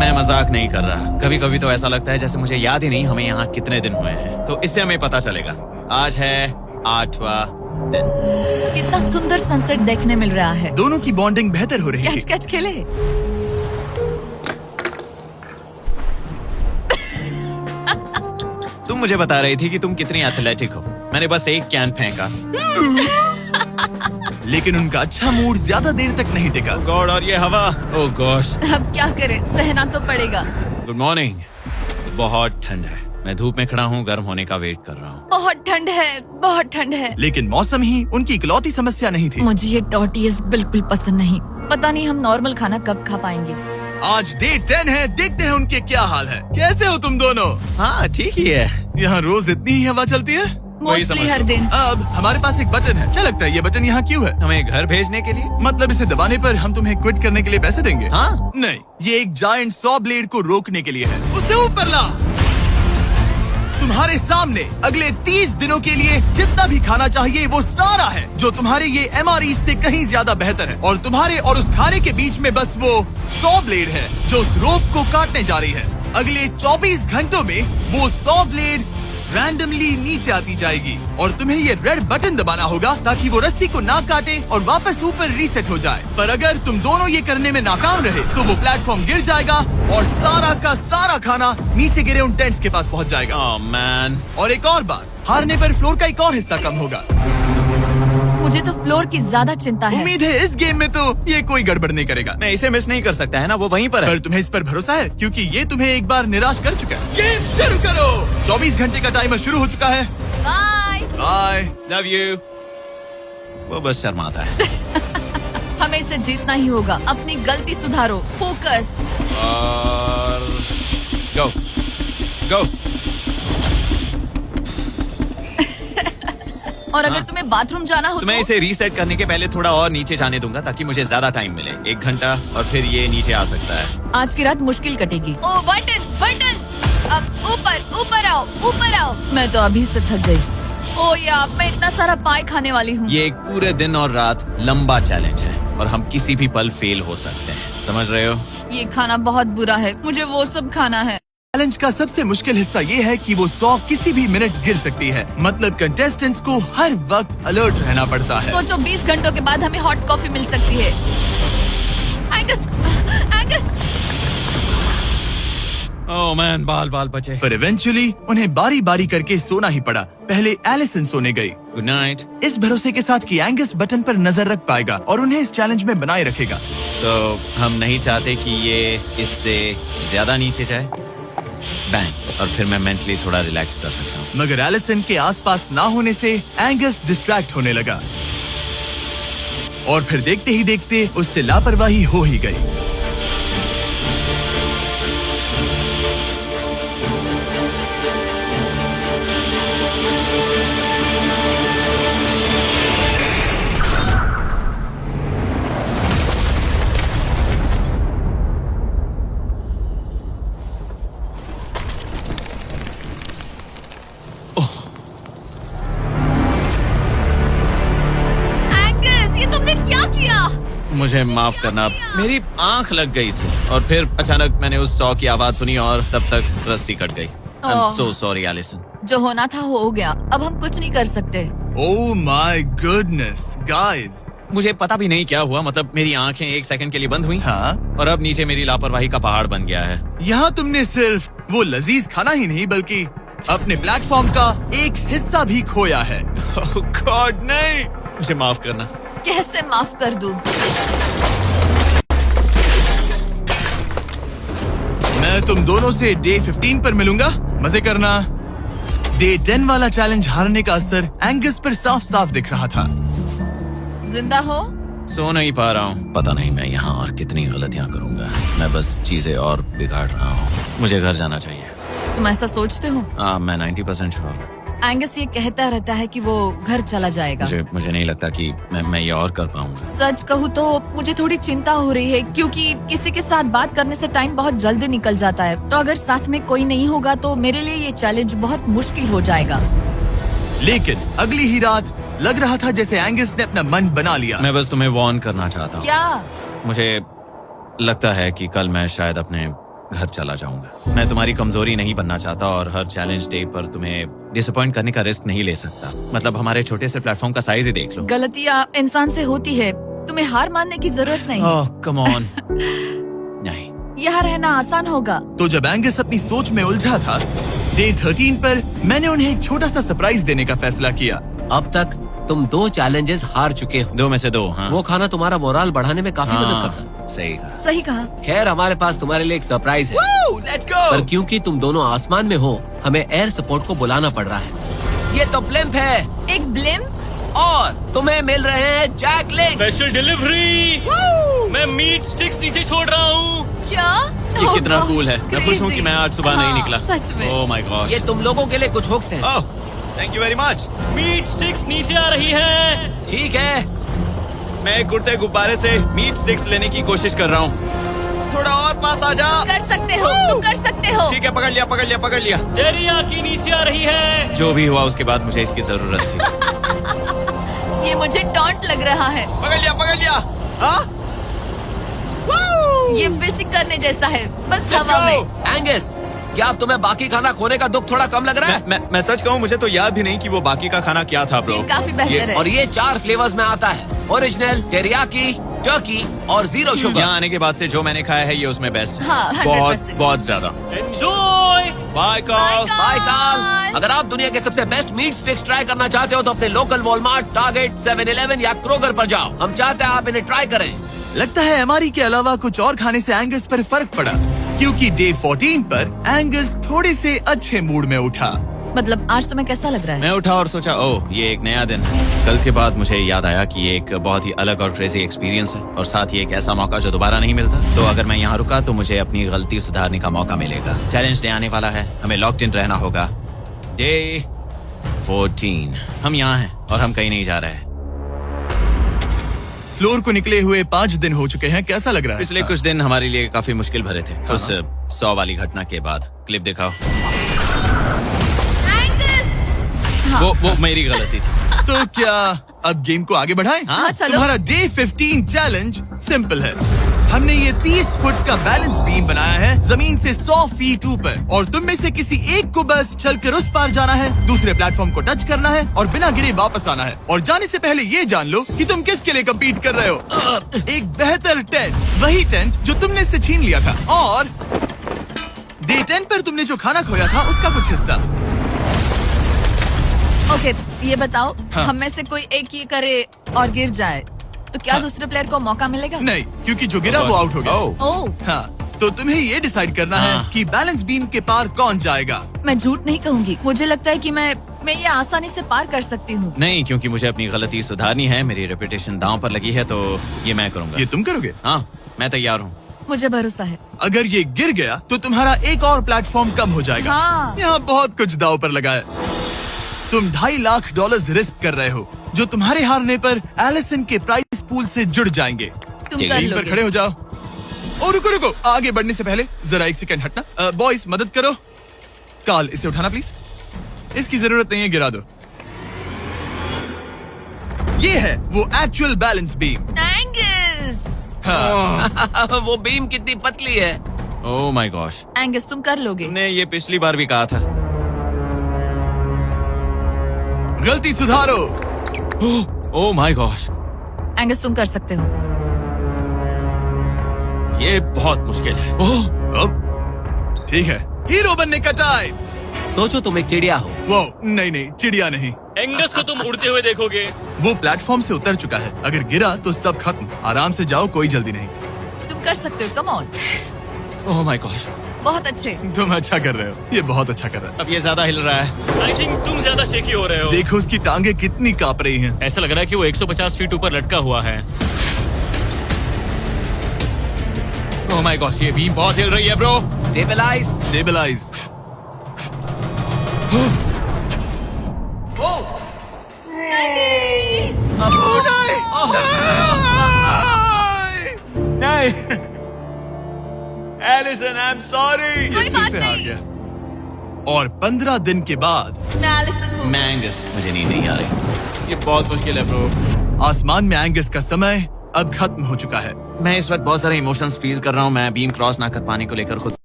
मैं मजाक नहीं कर रहा। कभी कभी तो ऐसा लगता है जैसे मुझे याद ही नहीं हमें यहाँ कितने दिन हुए हैं। तो इससे हमें पता चलेगा। आज है 8वां दिन। कितना सुंदर सनसेट देखने मिल रहा है। दोनों की बॉन्डिंग बेहतर हो रही है। कैच कैच खेले। तुम मुझे बता रही थी कि तुम कितनी एथलेटिक हो। मैंने बस एक कैन फेंका लेकिन उनका अच्छा मूड ज्यादा देर तक नहीं टिका। गॉड, और ये हवा। ओह गॉश। अब क्या करें, सहना तो पड़ेगा। Good morning. बहुत ठंड है। मैं धूप में खड़ा हूँ, गर्म होने का वेट कर रहा हूँ। बहुत ठंड है, बहुत ठंड है। लेकिन मौसम ही उनकी इकलौती समस्या नहीं थी। मुझे ये टॉर्टियस बिल्कुल पसंद नहीं। पता नहीं हम नॉर्मल खाना कब खा पाएंगे। आज डे 10 है, देखते हैं उनके क्या हाल है। कैसे हो तुम दोनों? हाँ ठीक ही है। यहाँ रोज इतनी ही हवा चलती है? मोस्टली हर दिन। अब हमारे पास एक बटन है। क्या लगता है ये बटन यहाँ क्यों है? हमें घर भेजने के लिए? मतलब इसे दबाने पर हम तुम्हें क्विट करने के लिए पैसे देंगे? हाँ? नहीं, ये एक जायंट सॉ ब्लेड को रोकने के लिए है। उसे ऊपर ला। तुम्हारे सामने अगले 30 दिनों के लिए जितना भी खाना चाहिए वो सारा है, जो तुम्हारे ये MRE से कहीं ज्यादा बेहतर है। और तुम्हारे और उस खाने के बीच में बस वो सॉ ब्लेड है जो उस रोप को काटने जा रही है। अगले 24 घंटों में वो सॉ ब्लेड रैंडमली नीचे आती जाएगी और तुम्हें ये रेड बटन दबाना होगा ताकि वो रस्सी को ना काटे और वापस ऊपर रीसेट हो जाए। पर अगर तुम दोनों ये करने में नाकाम रहे तो वो प्लेटफॉर्म गिर जाएगा और सारा का सारा खाना नीचे गिरे उन टेंट्स के पास पहुंच जाएगा। Oh man. और एक और बात, हारने पर फ्लोर का एक और हिस्सा कम होगा। मुझे तो फ्लोर की ज्यादा चिंता है। उम्मीद है इस गेम में तो ये कोई गड़बड़ नहीं करेगा। मैं इसे मिस नहीं कर सकता है ना, वो वहीं पर है। पर तुम्हें इस पर भरोसा है क्योंकि ये तुम्हें एक बार निराश कर चुका है। गेम शुरू करो। 24 घंटे का टाइमर शुरू हो चुका है। बाय। बाय। Love you. वो बस शर्माता है। हमें इसे जीतना ही होगा। अपनी गलती सुधारो। फोकस। और गो गो। और अगर तुम्हें बाथरूम जाना हो तो मैं इसे रीसेट करने के पहले थोड़ा और नीचे जाने दूंगा ताकि मुझे ज्यादा टाइम मिले। 1 घंटा और फिर ये नीचे आ सकता है। आज की रात मुश्किल कटेगी। ओ बटन बटन। अब ऊपर ऊपर आओ, ऊपर आओ। मैं तो अभी से थक गई। ओ यार, मैं इतना सारा पाई खाने वाली हूँ। ये एक पूरे दिन और रात लंबा चैलेंज है और हम किसी भी पल फेल हो सकते हैं। समझ रहे हो? ये खाना बहुत बुरा है। मुझे वो सब खाना है। चैलेंज का सबसे मुश्किल हिस्सा ये है कि वो 100 किसी भी मिनट गिर सकती है। मतलब कंटेस्टेंट्स को हर वक्त अलर्ट रहना पड़ता है। सोचो 20 घंटों के बाद हमें हॉट कॉफी मिल सकती है। Angus, Angus. ओह मैन, बाल बाल बचे। पर इवेंचुअली उन्हें बारी बारी करके सोना ही पड़ा। पहले एलिसन सोने गई, गुड नाइट। इस भरोसे के साथ कि एंगस बटन पर नजर रख पाएगा और उन्हें इस चैलेंज में बनाए रखेगा। तो हम नहीं चाहते कि ये इससे ज्यादा नीचे जाए। बैंग, और फिर मैं मेंटली थोड़ा रिलैक्स कर सकता हूँ। मगर एलिसन के आसपास ना होने से एंगस डिस्ट्रैक्ट होने लगा और फिर देखते ही देखते उससे लापरवाही हो ही गई। मुझे माफ करना, मेरी आंख लग गई थी और फिर अचानक मैंने उस सॉ की आवाज सुनी और तब तक रस्सी कट गई। I'm so sorry, Allison. जो होना था हो गया। अब हम कुछ नहीं कर सकते। Oh my goodness, guys! मुझे पता भी नहीं क्या हुआ। मतलब मेरी आंखें 1 सेकंड के लिए बंद हुई। हाँ? और अब नीचे मेरी लापरवाही का पहाड़ बन गया है। यहाँ तुमने सिर्फ वो लजीज खाना ही नहीं बल्कि अपने प्लेटफॉर्म का एक हिस्सा भी खोया है। Oh God, नहीं। मुझे माफ करना। कैसे माफ कर दूं? मैं तुम दोनों से डे 15 पर मिलूंगा। मजे करना। डे 10 वाला चैलेंज हारने का असर एंगस पर साफ साफ दिख रहा था। जिंदा हो? सो नहीं पा रहा हूँ। पता नहीं मैं यहाँ और कितनी गलतियाँ करूँगा। मैं बस चीजें और बिगाड़ रहा हूँ। मुझे घर जाना चाहिए। तुम ऐसा सोचते हो? मैं 90% श्योर हूँ। एंगस ये कहता रहता है कि वो घर चला जाएगा। मुझे नहीं लगता कि मैं ये और कर पाऊंगा। सच कहूँ तो मुझे थोड़ी चिंता हो रही है क्योंकि किसी के साथ बात करने से टाइम बहुत जल्दी निकल जाता है। तो अगर साथ में कोई नहीं होगा तो मेरे लिए ये चैलेंज बहुत मुश्किल हो जाएगा। लेकिन अगली ही रात लग रहा था जैसे एंगस ने अपना मन बना लिया। मैं बस तुम्हें वार्न करना चाहता हूँ। क्या? मुझे लगता है कि कल मैं शायद अपने घर चला जाऊंगा। मैं तुम्हारी कमजोरी नहीं बनना चाहता और हर चैलेंज डे पर तुम्हें डिसअपॉइंट करने का रिस्क नहीं ले सकता। मतलब हमारे छोटे से प्लेटफॉर्म का साइज ही देख लो। गलतियाँ इंसान से होती है, तुम्हें हार मानने की जरूरत नहीं। ओह कम ऑन। नहीं, यहाँ रहना आसान होगा। तो जब एंगस अपनी सोच में उलझा था, डे 13 पर मैंने उन्हें एक छोटा सा सरप्राइज देने का फैसला किया। अब तक तुम 2 चैलेंजेस हार चुके हो। 2 में से 2। हाँ, वो खाना तुम्हारा मोराल बढ़ाने में काफी मदद करता है। सही कहा। सही कहा। खैर, हमारे पास तुम्हारे लिए एक सरप्राइज है। Let's go. पर क्योंकि तुम दोनों आसमान में हो, हमें एयर सपोर्ट को बुलाना पड़ रहा है। ये तो ब्लिम्प है एक ब्लिम। और तुम्हें मिल रहे हैं जैक लिंक। Special delivery. मैं मीट स्टिक्स नीचे छोड़ रहा हूँ। क्या? ये Oh कितना God, कूल है। मैं खुश हूँ कि crazy। मैं आज सुबह नहीं हाँ, निकला। सच में। Oh my gosh. ये तुम लोगों के लिए कुछ हुक्स हैं। Oh thank you very much. Meet sticks नीचे आ रही है। ठीक है, मैं एक उड़ते गुब्बारे से मीट स्टिक्स लेने की कोशिश कर रहा हूँ। थोड़ा और पास आ जा। कर सकते हो, तुम कर सकते हो। ठीक है, पकड़ लिया पकड़ लिया पकड़ लिया। टेरियाकी नीचे आ रही है। जो भी हुआ उसके बाद मुझे इसकी जरूरत थी। ये मुझे टॉन्ट लग रहा है। पकड़ लिया पकड़ लिया। हाँ ये फिशिंग करने जैसा है, बस Let's हवा go! में। एंगस, क्या अब तुम्हें बाकी खाना खोने का दुख थोड़ा कम लग रहा है? मैं सच कहूँ, मुझे तो याद भी नहीं कि वो बाकी का खाना क्या था ब्रो। ये काफी बेहतर है। और ये 4 फ्लेवर्स में आता है, ओरिजिनल, टेरियाकी, टर्की और 0 शुगर। यहाँ आने के बाद से जो मैंने खाया है ये उसमें बेस्ट। हाँ, 100%। बहुत ज्यादा। Enjoy. Bye call. Bye Carl. अगर आप दुनिया के सबसे बेस्ट मीट स्टिक्स ट्राई करना चाहते हो तो अपने लोकल वॉलमार्ट, टारगेट, 7-Eleven या क्रोगर पर जाओ। हम चाहते हैं आप इन्हें ट्राई करें। लगता है एमआरई के अलावा कुछ और खाने से एंगस पर फर्क पड़ा, क्योंकि डे 14 पर एंगस थोड़े से अच्छे मूड में उठा। मतलब आज तुम्हें कैसा लग रहा है? मैं उठा और सोचा, ओह ये एक नया दिन है। कल के बाद मुझे याद आया कि ये एक बहुत ही अलग और क्रेजी एक्सपीरियंस है और साथ ही एक ऐसा मौका जो दोबारा नहीं मिलता। तो अगर मैं यहाँ रुका तो मुझे अपनी गलती सुधारने का मौका मिलेगा। चैलेंज डे आने वाला है, हमें लॉक्ड इन रहना होगा। डे 14 हम यहाँ हैं और हम कहीं नहीं जा रहे हैं। फ्लोर को निकले हुए 5 दिन हो चुके हैं, कैसा लग रहा है? पिछले कुछ दिन हमारे लिए काफी मुश्किल भरे थे। उस 100 वाली घटना के बाद। क्लिप दिखाओ। वो मेरी गलती थी। तो क्या अब गेम को आगे बढ़ाएं? हाँ, चलो। तुम्हारा डे 15 चैलेंज सिंपल है। हमने ये 30 फुट का बैलेंस बीम बनाया है जमीन से 100 फीट ऊपर, और तुम में से किसी एक को बस चलकर उस पार जाना है, दूसरे प्लेटफॉर्म को टच करना है और बिना गिरे वापस आना है। और जाने से पहले ये जान लो कि तुम किसके लिए कम्पीट कर रहे हो। एक बेहतर टेंट, वही टेंट जो तुमने इससे छीन लिया था, और डे 10 पर तुमने जो खाना खोया था उसका कुछ हिस्सा। ओके, ये बताओ, हाँ। हम में से कोई एक ये करे और गिर जाए तो क्या हाँ। दूसरे प्लेयर को मौका मिलेगा? नहीं, क्योंकि जो गिरा वो आउट हो गया। ओह। ओह, हाँ, तो तुम्हें ये डिसाइड करना है हाँ। कि बैलेंस बीम के पार कौन जाएगा। मैं झूठ नहीं कहूंगी, मुझे लगता है कि मैं ये आसानी से पार कर सकती हूँ। नहीं, क्योंकि मुझे अपनी गलती सुधारनी है। मेरी रेपुटेशन दांव पर लगी है, तो ये मैं करूंगा। ये तुम करोगे? हाँ, मैं तैयार हूँ। मुझे भरोसा है। अगर ये गिर गया तो तुम्हारा एक और प्लेटफॉर्म कम हो जाएगा। हाँ। यहाँ बहुत कुछ दाव पर लगा है। तुम $2.5 लाख रिस्क कर रहे हो, जो तुम्हारे हारने पर एलिसन के प्राइस पूल से जुड़ जाएंगे। तुम ठीक कर है, टीम पर लोगे। खड़े हो जाओ। और रुको, आगे बढ़ने से पहले जरा 1 सेकंड हटना। बॉयज मदद करो। कार्ल, इसे उठाना प्लीज। इसकी जरूरत नहीं है, गिरा दो। ये है वो एक्चुअल बैलेंस बीम। एंगस, हाँ। वो बीम कितनी पतली है। ओह माय गॉश। एंगस तुम कर लोगे। तुमने ये पिछली बार भी कहा था। गलती सुधारो। ओह माय गॉश, एंगस तुम कर सकते हो। ये बहुत मुश्किल है। अब ठीक है, हीरो बनने का टाइम। सोचो तुम एक चिड़िया हो। वो नहीं, चिड़िया नहीं। एंगस को तुम उड़ते हुए देखोगे। वो प्लेटफॉर्म से उतर चुका है, अगर गिरा तो सब खत्म। आराम से जाओ, कोई जल्दी नहीं। तुम कर सकते हो, come on. Oh my gosh, बहुत अच्छे। तुम अच्छा कर रहे हो, ये बहुत अच्छा कर रहा है। अब ये ज्यादा हिल रहा है। आई थिंक तुम ज्यादा शेकी हो रहे हो। देखो उसकी टांगे कितनी कांप रही हैं। ऐसा लग रहा है कि वो 150 फीट ऊपर लटका हुआ है। ओह माय गॉश, ये बीम बहुत हिल रही है ब्रो। स्टेबलाइज। स्टेबलाइज। नहीं, एलिसन, आई एम सॉरी। कोई बात फिर से हार नहीं। गया। और 15 दिन के बाद मैं एलिसन हूँ। मैं एंगस, मुझे नींद नहीं आ रही। ये बहुत मुश्किल है ब्रो। आसमान में एंगस का समय अब खत्म हो चुका है। मैं इस वक्त बहुत सारे इमोशंस फील कर रहा हूँ। मैं बीम क्रॉस ना कर पाने को लेकर खुद